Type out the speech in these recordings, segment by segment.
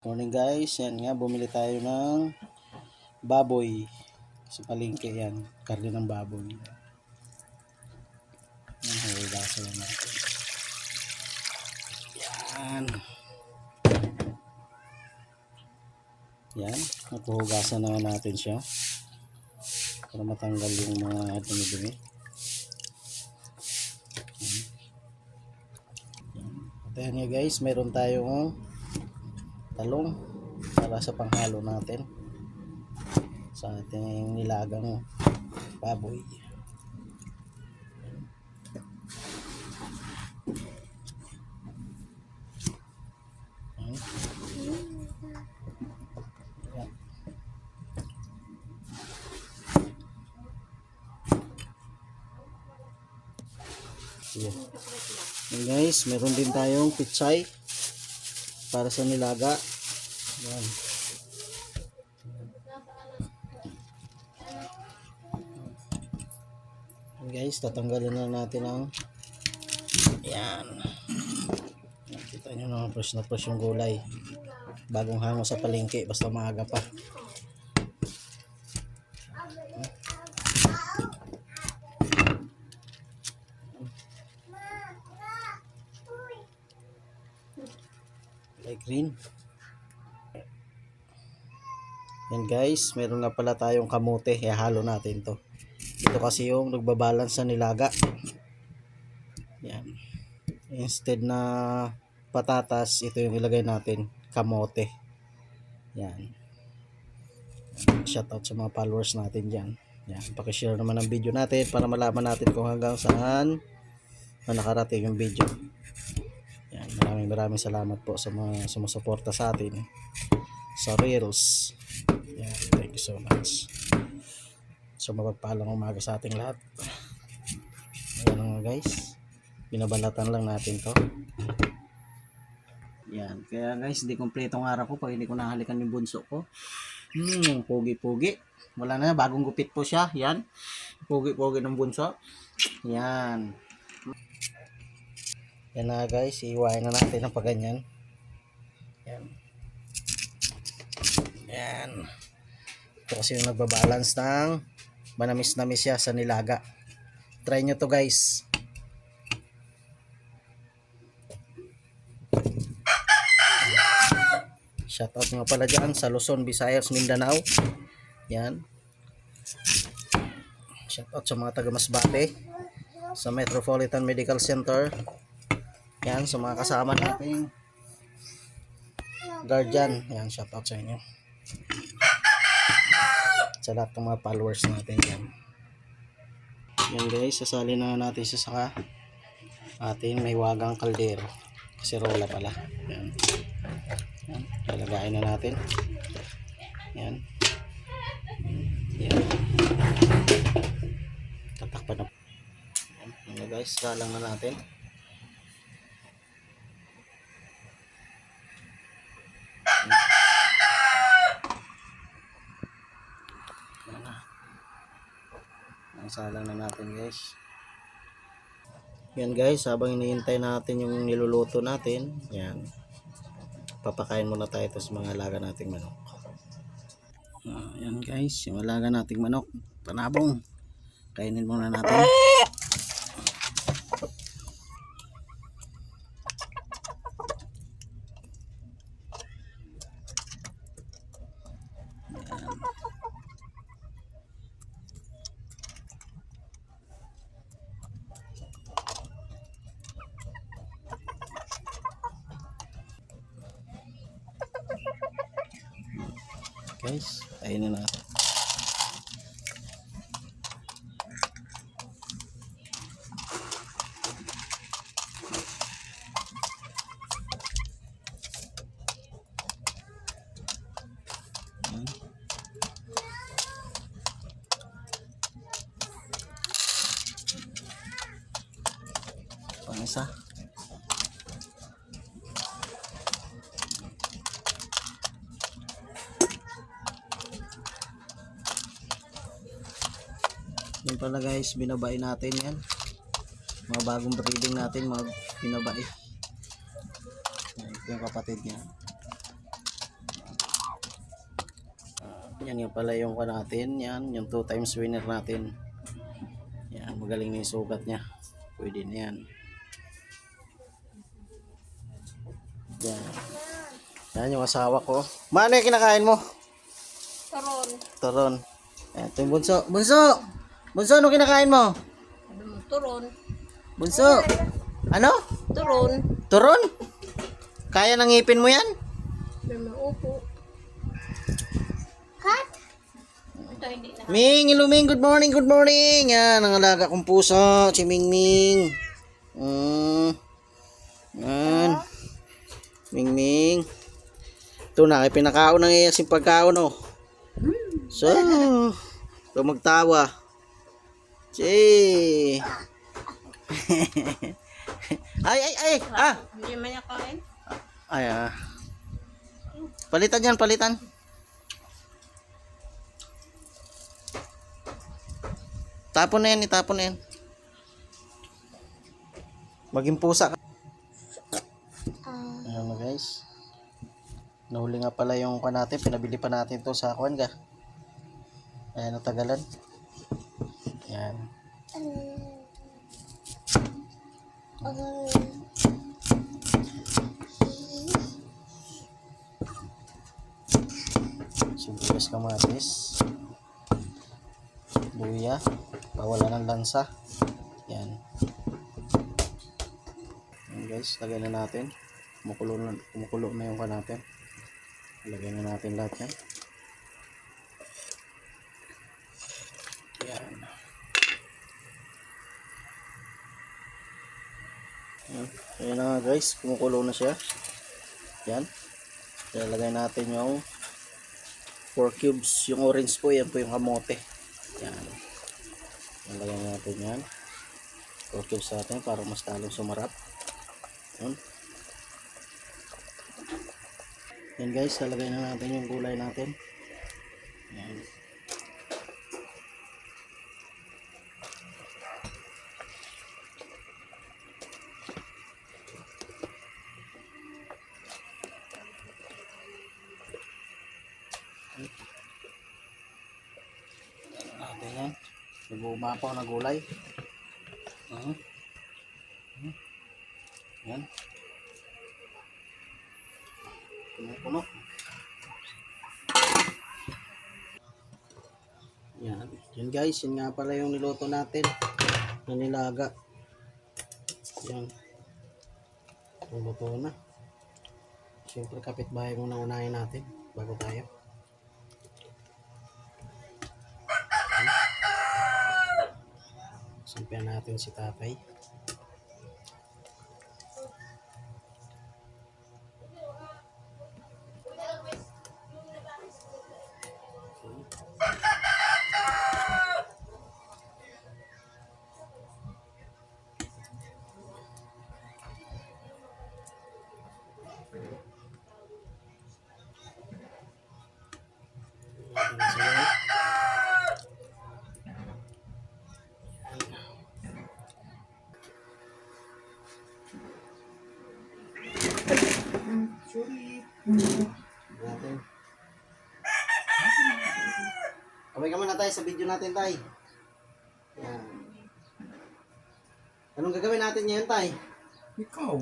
Morning guys, yan nga bumili tayo ng baboy sa palengke. Yan, karne ng baboy. Yan, hugasan lang natin. Yan, napuhugasan na natin siya para matanggal yung mga dumi-dumi. At yan nga guys, meron tayong talong para sa panghalo natin sa ating nilagang baboy. Yan. Yan guys, meron din tayong pitsay para sa nilaga. Yan. Yan guys, tatanggalin na natin ang yan. Nakita nyo na fresh na fresh yung gulay. Bagong hango sa palengke, basta maaga pa. Like green. Yan guys, meron nga pala tayong kamote, ihalo natin to. Ito kasi yung nagbabalance sa nilaga. Yan. Instead na patatas, ito yung ilagay natin, kamote. Yan. Shoutout sa mga followers natin dyan. Yan. Pakishare naman ang video natin para malaman natin kung hanggang saan na nakarating yung video. Yan. Maraming salamat po sa mga sumusuporta sa atin sa Reels. Yan. Thank you so much. So mapagpalang umaga sa ating lahat. Ayan nga guys, binabalatan lang natin to. Yan, kaya guys, di kompletong araw ko pag hindi ko nahalikan yung bunso ko. Pogi-pogi. Wala na, bagong gupit po siya. Yan, pogi-pogi ng bunso. Yan. Yan na guys, iiwain na natin ang paganyan. Yan. Yan. Ito kasi yung nagbabalance ng manamis-namis siya sa nilaga. Try nyo to guys. Shoutout nga pala dyan sa Luzon, Visayas, Mindanao. Yan. Shoutout sa mga taga Masbate, sa Metropolitan Medical Center. Yan, sa mga kasama nating guardian. Yan, shoutout sa inyo. Sa lahat ng mga followers natin yan. Yan guys, sasali na natin siya sa ating may wagang kaldero. Kaserola pala. Yan. Yan. Lalagayin na natin. Yan. Yan. Tatakpan na. Yan guys, salang na natin. Yan na. Salang na natin guys. Yan guys, habang iniintay natin yung niluluto natin, yan, papakain muna tayo ito sa mga alaga nating manok. Yan guys, yung alaga nating manok, panabong, kainin muna natin. Guys, kainin na natin. Pang-isa. Yan pala guys, binabae natin yan. Mga bagong breeding natin, mga binabae. Ito yung kapatid niya. Yan yung pala yung natin. Yan, yung 2 times winner natin. Yan, magaling na yung sugat niya. Pwede na yan. Yan. Yan yung asawa ko. Ano yung kinakain mo? Taron. Turon. Ito yung bunso. Bunso! Bunso, ano kinakain mo? Turon. Bunso! Ano? Turon. Turon? Kaya nang ngipin mo yan? Upo. Kat? Ito hindi na. Ming, hello Ming, good morning, good morning. Yan, ang alaga kong puso, si Ming Ming. Yan. Ming Ming. Ito na, ay pinakaon ng iyas yung pagkaon, oh. So, ito magtawa. Jay. Ay. Hindi man niya kain. Ay, Palitan yan, palitan. Tapon na yan, itapon na yan. Maging pusa ka. Ayan na guys. Nahuli nga pala yung natin. Pinabili pa natin to sa kuwan ga. Ayan, natagalan. Ayan. Sibuyas, kamatis, luya, pawala ng lansa. Yan. Yan guys, lagay na natin. Kumukulo na yung natin. Lagay na natin lahat yan. Yan. Yan. Ayan na nga guys, kumukulo na siya. Yan. Ilalagay natin yung 4 cubes, yung orange po, yan po yung kamote. Yan. Ilagay natin yan. 4 cubes natin para mas talong sumarap. Yan. Yan guys, lalagay na natin yung gulay natin. Yan. Natin yan. Nag-uumapaw na gulay. Yan. Puno-puno. Yan. Yan guys, yun nga pala yung niluto natin. Na nilaga. Yan. Luto na. Siyempre kapitbahay muna unahin natin bago tayo. Sampihan natin si tatay. Natin. Kaway ka muna tayo sa video natin, tay. Yan. Anong gagawin natin ngayon, tay? Ikaw.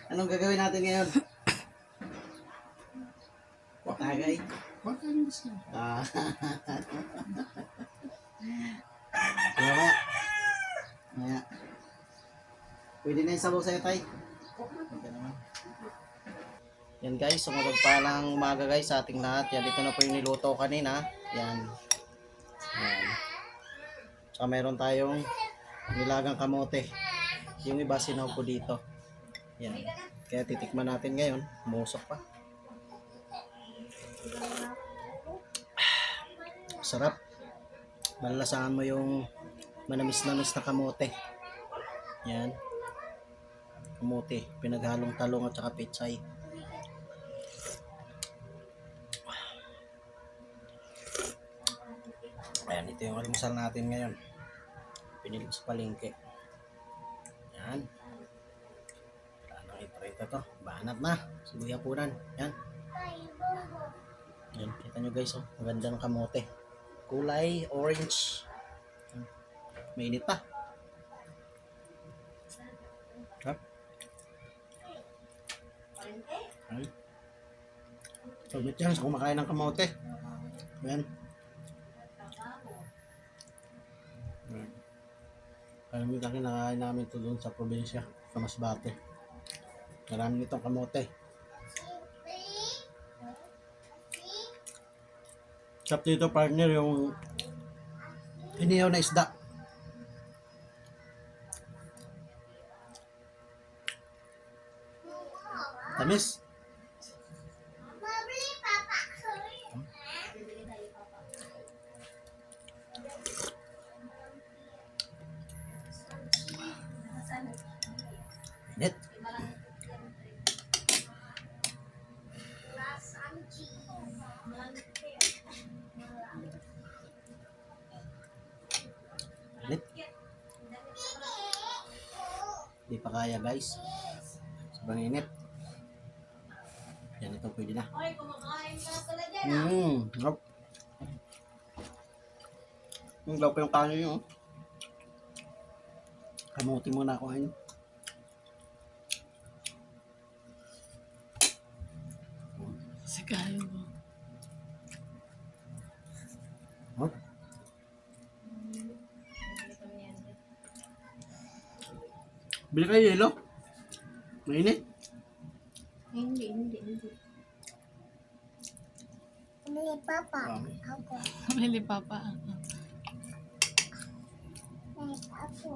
Anong gagawin natin ngayon? Tagay. Baka rin siya. Kaya kaya. Kaya. Pwede na yung sabaw sa'yo, tay. Yan guys, sumunod pa lang umaga guys sa ating lahat. Yan, dito na po yung niluto kanina. Yan. Yan. Tsaka meron tayong nilagang kamote. Yung iba sinaw po dito. Yan. Kaya titikman natin ngayon. Musok pa. Sarap. Malasahan mo yung manamis-namis na kamote. Yan. Kamote. Pinaghalong talong at saka pechay. Ayan, ito yung almusal natin ngayon. Pinili ko sa palengke. Yan. Wala nang iprito to. Banat na. Sibuyapunan. Yan. Yan, kita nyo guys, oh. Ang ganda ng kamote. Kulay orange. Mainit pa. Ha? Ay. Sabit yan sa kumakain ng kamote. Yan. Alam mo dati nakakain namin ito doon sa probinsya, sa Masbate. Marami itong kamote. Sarap dito partner yung inihaw na isda. Tamis. Net. Net. Di pa kaya guys. Sobrang init. Yan, ito pwede na. Hop. Ang law pa yung kanin nyo. Kamuti muna ako ngayon. Sikayo mo. Hop. Bili kayo yelo. Mainit. Hindi. Papa. Um, Ako. Bili papa. Ako.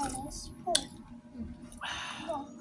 Alis po. Ako.